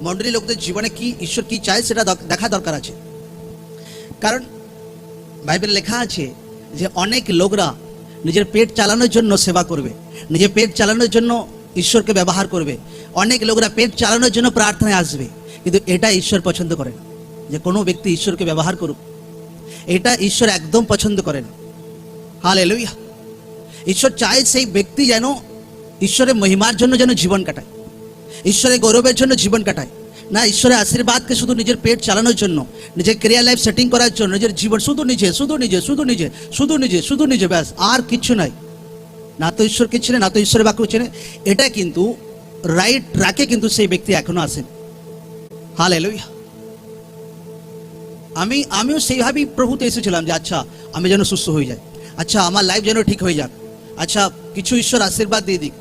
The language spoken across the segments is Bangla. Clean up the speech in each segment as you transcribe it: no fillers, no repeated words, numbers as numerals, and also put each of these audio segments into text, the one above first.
মণ্ডলী লোকদের জীবনে কি ঈশ্বর কি চায় সেটা দেখা দরকার আছে। কারণ বাইবেলে লেখা আছে যে অনেক লোকরা নিজের পেট চালানোর জন্য সেবা করবে, নিজের পেট চালানোর জন্য ঈশ্বরকে ব্যবহার করবে, অনেক লোকরা পেট চালানোর জন্য প্রার্থনায় আসবে, কিন্তু এটা ঈশ্বর পছন্দ করে না যে কোনো ব্যক্তি ঈশ্বরকে ব্যবহার করুক। এটা ঈশ্বর একদম পছন্দ করে না। হালেলুয়া। ঈশ্বর চায় সেই ব্যক্তি যেন ঈশ্বরের মহিমার জন্য যেন জীবন কাটায়, ঈশ্বরের গৌরবের জন্য জীবন কাটায়, না ঈশ্বরের আশীর্বাদকে শুধু নিজের পেট চালানোর জন্য, নিজের ক্যারিয়ার লাইফ সেটিং করার জন্য, নিজের জীবন শুধু নিজে শুধু নিজে শুধু নিজে শুধু নিজে শুধু নিজে, ব্যাস আর কিচ্ছু নাই। না তো ঈশ্বরকে চেনে, না তো ঈশ্বরের বাক্য চেনে। এটা কিন্তু রাইট ট্র্যাকে কিন্তু সেই ব্যক্তি এখনো আসেন। হালেলুয়া। আমিও সেইভাবেই প্রভুতে এসেছিলাম যে আচ্ছা আমি যেন সুস্থ হয়ে যাই, আচ্ছা আমার লাইফ যেন ঠিক হয়ে যাক, আচ্ছা কিছু ঈশ্বর আশীর্বাদ দিয়ে দিক।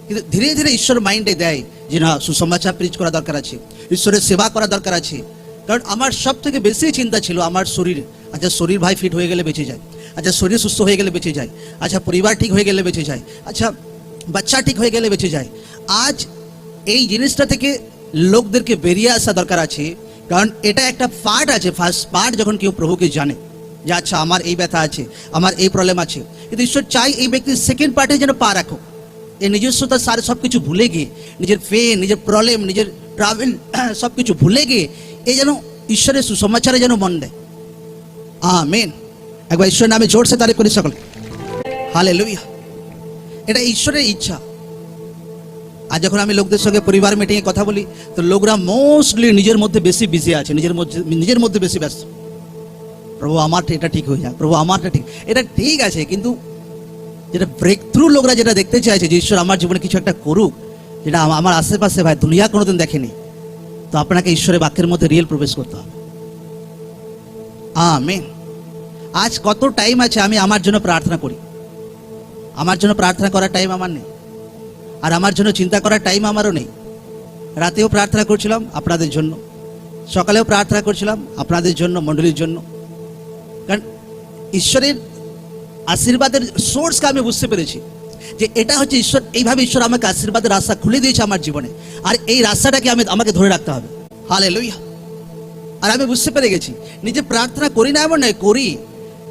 কিন্তু ধীরে ধীরে ঈশ্বর মাইন্ডে দেয় যে না, সুসমাচার প্রিচ করা দরকার আছে, ঈশ্বরের সেবা করা দরকার আছে। কারণ আমার সব থেকে বেশি চিন্তা ছিল আমার শরীর। আচ্ছা শরীর ভাই ফিট হয়ে গেলে বেঁচে যায়, আচ্ছা শরীর সুস্থ হয়ে গেলে বেঁচে যায়, আচ্ছা পরিবার ঠিক হয়ে গেলে বেঁচে যায়, আচ্ছা বাচ্চা ঠিক হয়ে গেলে বেঁচে যায়। আজ এই জিনিসটা থেকে লোকদেরকে বেরিয়ে আসা দরকার আছে। কারণ এটা একটা পার্ট আছে, ফার্স্ট পার্ট যখন কেউ প্রভুকে জানে যে আচ্ছা আমার এই ব্যথা আছে, আমার এই প্রবলেম আছে, কিন্তু ঈশ্বর চাই এই ব্যক্তির সেকেন্ড পার্টে যেন পা রাখো। এই নিজস্বতা সারে সব কিছু ভুলে গিয়ে, নিজের পেন, নিজের প্রবলেম, নিজের ট্রাভেল সব কিছু ভুলে গিয়ে এই যেন ঈশ্বরের সুসমাচারে যেন মন দেয়। আমেন। একবার ঈশ্বরের নামে জোরসে তারিফ করি সকলে। হালেলুয়া। এটা ঈশ্বরের ইচ্ছা। আর যখন আমি লোকদের সঙ্গে পরিবার মিটিংয়ে কথা বলি, তো লোকরা মোস্টলি নিজের মধ্যে বেশি বিজি আছে, নিজের মধ্যে বেশি ব্যস্ত। প্রভু আমারটা এটা ঠিক হয়ে যাক, প্রভু আমারটা ঠিক, এটা ঠিক আছে, কিন্তু যেটা ব্রেক থ্রু লোকরা যেটা দেখতে চাইছে যে ঈশ্বর আমার জীবনে কিছু একটা করুক, যেটা আমার আশেপাশে ভাই দুনিয়া কোনোদিন দেখেনি, তো আপনাকে ঈশ্বরের বাক্যের মধ্যে রিয়েল প্রবেশ করতে হবে। আমেন। আজ কত টাইম আছে আমি আমার জন্য প্রার্থনা করি? আমার জন্য প্রার্থনা করার টাইম আমার নেই, আর আমার জন্য চিন্তা করার টাইম আমারও নেই। রাতেও প্রার্থনা করছিলাম আপনাদের জন্য, সকালেও প্রার্থনা করছিলাম আপনাদের জন্য, মণ্ডলীর জন্য। কারণ ঈশ্বরের আশীর্বাদের সোর্সকে আমি বুঝতে পেরেছি যে এটা হচ্ছে ঈশ্বর, এইভাবে ঈশ্বর আমাকে আশীর্বাদের রাস্তা খুলে দিয়েছে আমার জীবনে, আর এই রাস্তাটাকে আমাকে ধরে রাখতে হবে। হালেলুয়া। আর আমি বুঝতে পেরে গেছি, নিজে প্রার্থনা করি না এমন নয়, করি,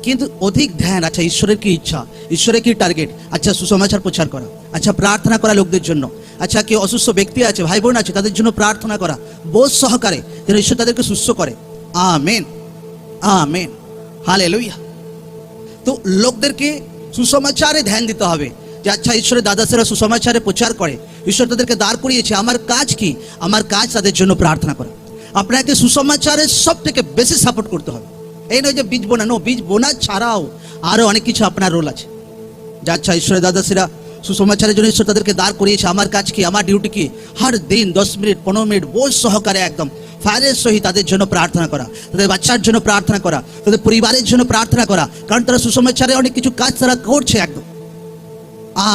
কিন্তু অধিক ধ্যান, আচ্ছা ঈশ্বরের কি ইচ্ছা, ঈশ্বরের কি টার্গেট, আচ্ছা সুসমাচার প্রচার করা, আচ্ছা প্রার্থনা করা লোকদের জন্য, আচ্ছা কেউ অসুস্থ ব্যক্তি আছে, ভাই বোন আছে, তাদের জন্য প্রার্থনা করা বোধ সহকারে যেন ঈশ্বর তাদেরকে সুস্থ করে। Amen, amen, hallelujah. তো লোকদেরকে সুসমাচারে ধ্যান দিতে হবে যে আচ্ছা ঈশ্বরের দাদাসেরা সুসমাচারে প্রচার করে, ঈশ্বর তাদেরকে দাঁড় করিয়েছে, আমার কাজ কি? আমার কাজ তাদের জন্য প্রার্থনা করা। আপনাকে সুসমাচারের সব থেকে বেশি সাপোর্ট করতে হবে। এই নয় যে বীজ বোনানো, বীজ বোনা ছাড়াও আরও অনেক কিছু আপনার রোল আছে। যে আচ্ছা ঈশ্বরের দাদাসেরা সুসমাচারের জন্য ঈশ্বর তাদেরকে দাঁড় করিয়েছে, আমার কাজ কি, আমার ডিউটি কি? হর দিন 10 মিনিট 15 মিনিট বোঝ সহকারে একদম ফায়ারের সহিত তাদের জন্য প্রার্থনা করা, তাদের বাচ্চার জন্য প্রার্থনা করা, তাদের পরিবারের জন্য প্রার্থনা করা, কারণ তারা সুসমাচারে অনেক কিছু কাজ তারা করছে একদম।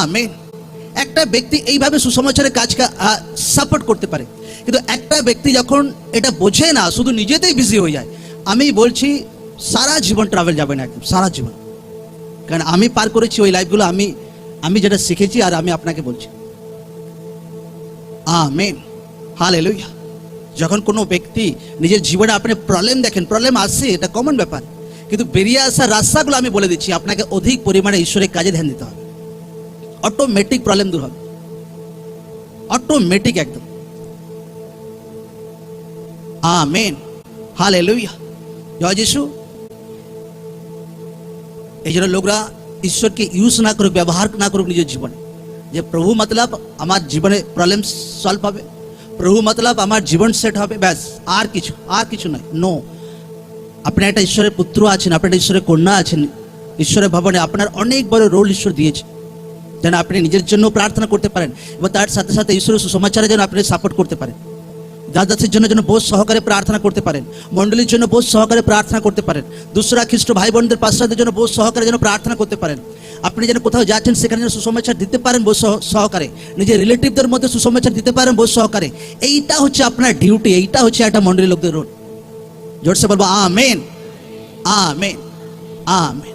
আমেন। একটা ব্যক্তি এইভাবে সুসমাচারের কাজকে সাপোর্ট করতে পারে, কিন্তু একটা ব্যক্তি যখন এটা বোঝে না, শুধু নিজেতেই বিজি হয়ে যায়, আমি বলছি সারা জীবন ট্রাভেল যাবে না, একদম সারা জীবন। কারণ আমি পার করেছি ওই লাইফগুলো, আমি যেটা শিখেছি আর আমি আপনাকে বলছি। Amen, hallelujah. যখন কোনো ব্যক্তি নিজের জীবনে আপনি প্রবলেম দেখেন, প্রবলেম আসে, এটা কমন ব্যাপার, কিন্তু বেরিয়ে আসার রাস্তাগুলো আমি বলে দিচ্ছি। আপনাকে অধিক পরিমাণে ঈশ্বরের কাজে ধ্যান দিতে হবে, অটোমেটিক প্রবলেম দূর হবে, অটোমেটিক একদম। আমেন, হালেলুয়া, জয় যিশু। এই জন্য লোকরা ঈশ্বরকে ইউজ না করুক, ব্যবহার না করুক নিজের জীবনে, যে প্রভু মতলব আমার জীবনে প্রবলেম সলভ হবে, প্রভু মতলব আমার জীবন সেট হবে, ব্যাস আর কিছু নয়। নো, আপনি একটা ঈশ্বরের পুত্র আছেন, আপনি একটা ঈশ্বরের কন্যা আছেন, ঈশ্বরের ভবনে আপনার অনেক বড় রোল ঈশ্বর দিয়েছে, যেন আপনি নিজের জন্য প্রার্থনা করতে পারেন এবং তার সাথে সাথে ঈশ্বরের সুসমাচারে যেন আপনি সাপোর্ট করতে পারেন, দাদাসের জন্য যেন বোধ সহকারে প্রার্থনা করতে পারেন, মণ্ডলীর জন্য বোধ সহকারে প্রার্থনা করতে পারেন, দুসরা খ্রিস্ট ভাই বোনদের পাস্টারদের জন্য বোধ সহকারে যেন প্রার্থনা করতে পারেন। আপনি যেন কোথাও যাচ্ছেন সেখানে যেন সুসমাচার দিতে পারেন বোধ সহকারে, নিজের রিলেটিভদের মধ্যে সুসমাচার দিতে পারেন বোধ সহকারে। এইটা হচ্ছে আপনার ডিউটি, এইটা হচ্ছে একটা মণ্ডলী লোকদের রোল। জোরসে বলবো আমেন, আমেন, আমেন।